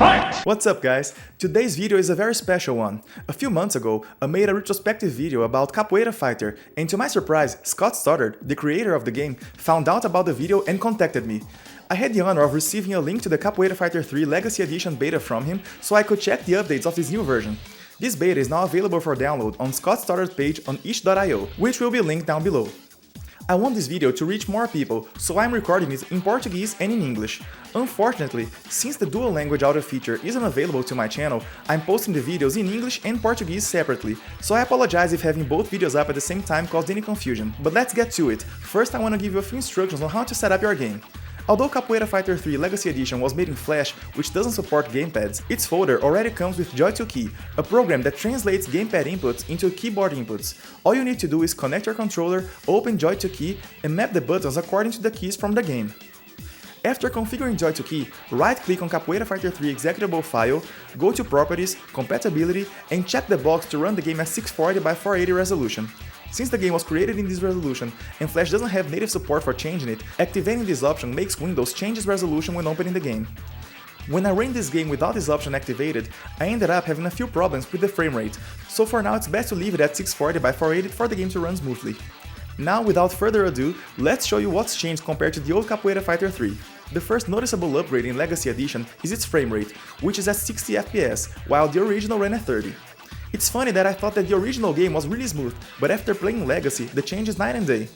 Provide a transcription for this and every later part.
Fight! What's up guys? Today's video is a very special one. A few months ago, I made a retrospective video about Capoeira Fighter, and to my surprise, Scott Stoddard, the creator of the game, found out about the video and contacted me. I had the honor of receiving a link to the Capoeira Fighter 3 Legacy Edition beta from him so I could check the updates of this new version. This beta is now available for download on Scott Stoddard's page on itch.io, which will be linked down below. I want this video to reach more people, so I'm recording it in Portuguese and in English. Unfortunately, since the dual language audio feature isn't available to my channel, I'm posting the videos in English and Portuguese separately, so I apologize if having both videos up at the same time caused any confusion. But let's get to it. First, I want to give you a few instructions on how to set up your game. Although Capoeira Fighter 3 Legacy Edition was made in Flash, which doesn't support gamepads, its folder already comes with Joy2Key, a program that translates gamepad inputs into keyboard inputs. All you need to do is connect your controller, open Joy2Key, and map the buttons according to the keys from the game. After configuring Joy2Key, right-click on Capoeira Fighter 3 executable file, go to Properties, Compatibility, and check the box to run the game at 640 by 480 resolution. Since the game was created in this resolution and Flash doesn't have native support for changing it, activating this option makes Windows change its resolution when opening the game. When I ran this game without this option activated, I ended up having a few problems with the frame rate, so for now it's best to leave it at 640 by 480 for the game to run smoothly. Now, without further ado, let's show you what's changed compared to the old Capoeira Fighter 3. The first noticeable upgrade in Legacy Edition is its frame rate, which is at 60 FPS, while the original ran at 30. It's funny that I thought that the original game was really smooth, but after playing Legacy, the change is night and day.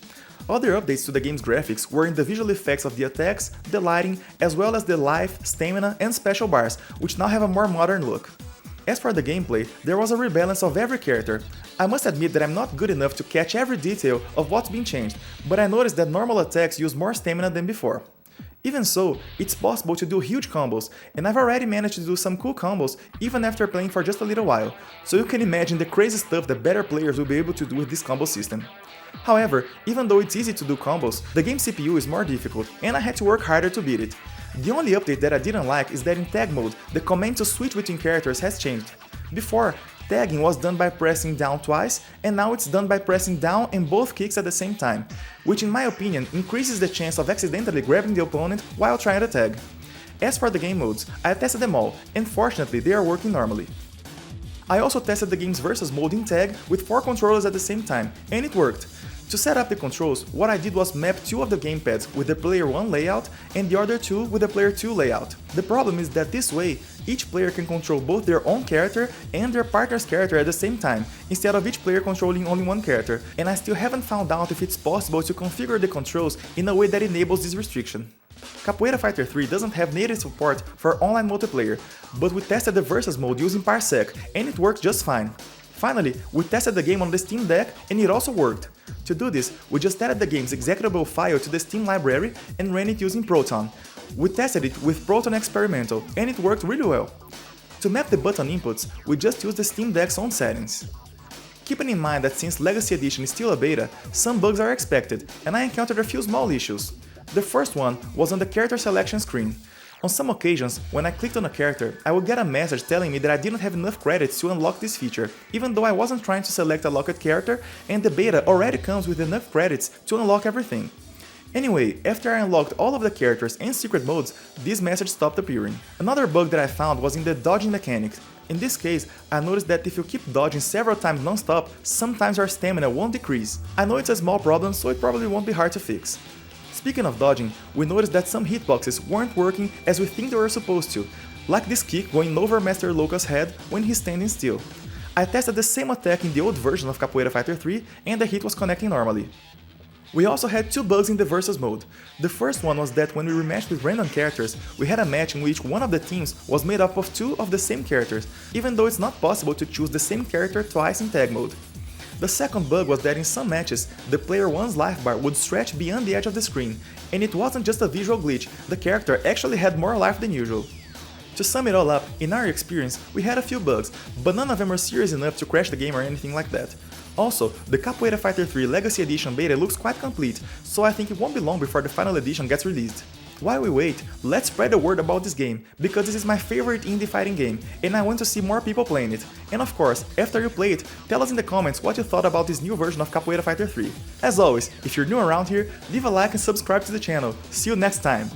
Other updates to the game's graphics were in the visual effects of the attacks, the lighting, as well as the life, stamina, and special bars, which now have a more modern look. As for the gameplay, there was a rebalance of every character. I must admit that I'm not good enough to catch every detail of what's been changed, but I noticed that normal attacks use more stamina than before. Even so, it's possible to do huge combos, and I've already managed to do some cool combos even after playing for just a little while, so you can imagine the crazy stuff that better players will be able to do with this combo system. However, even though it's easy to do combos, the game's CPU is more difficult, and I had to work harder to beat it. The only update that I didn't like is that in tag mode, the command to switch between characters has changed. Before, tagging was done by pressing down twice, and now it's done by pressing down and both kicks at the same time, which in my opinion increases the chance of accidentally grabbing the opponent while trying to tag. As for the game modes, I tested them all, and fortunately they are working normally. I also tested the game's versus mode in tag with 4 controllers at the same time, and it worked. To set up the controls, what I did was map 2 of the gamepads with the player 1 layout and the other 2 with the player 2 layout. The problem is that this way, each player can control both their own character and their partner's character at the same time, instead of each player controlling only one character, and I still haven't found out if it's possible to configure the controls in a way that enables this restriction. Capoeira Fighter 3 doesn't have native support for online multiplayer, but we tested the versus mode using Parsec, and it works just fine. Finally, we tested the game on the Steam Deck, and it also worked. To do this, we just added the game's executable file to the Steam library and ran it using Proton. We tested it with Proton Experimental, and it worked really well. To map the button inputs, we just used the Steam Deck's own settings. Keeping in mind that since Legacy Edition is still a beta, some bugs are expected, and I encountered a few small issues. The first one was on the character selection screen. On some occasions, when I clicked on a character, I would get a message telling me that I didn't have enough credits to unlock this feature, even though I wasn't trying to select a locked character and the beta already comes with enough credits to unlock everything. Anyway, after I unlocked all of the characters and secret modes, this message stopped appearing. Another bug that I found was in the dodging mechanics. In this case, I noticed that if you keep dodging several times non-stop, sometimes your stamina won't decrease. I know it's a small problem, so it probably won't be hard to fix. Speaking of dodging, we noticed that some hitboxes weren't working as we think they were supposed to, like this kick going over Master Loca's head when he's standing still. I tested the same attack in the old version of Capoeira Fighter 3 and the hit was connecting normally. We also had 2 bugs in the versus mode. The first one was that when we rematched with random characters, we had a match in which one of the teams was made up of 2 of the same characters, even though it's not possible to choose the same character twice in tag mode. The second bug was that in some matches, the player 1's life bar would stretch beyond the edge of the screen, and it wasn't just a visual glitch, the character actually had more life than usual. To sum it all up, in our experience, we had a few bugs, but none of them were serious enough to crash the game or anything like that. Also, the Capoeira Fighter 3 Legacy Edition beta looks quite complete, so I think it won't be long before the final edition gets released. While we wait, let's spread the word about this game, because this is my favorite indie fighting game, and I want to see more people playing it. And of course, after you play it, tell us in the comments what you thought about this new version of Capoeira Fighter 3. As always, if you're new around here, leave a like and subscribe to the channel. See you next time!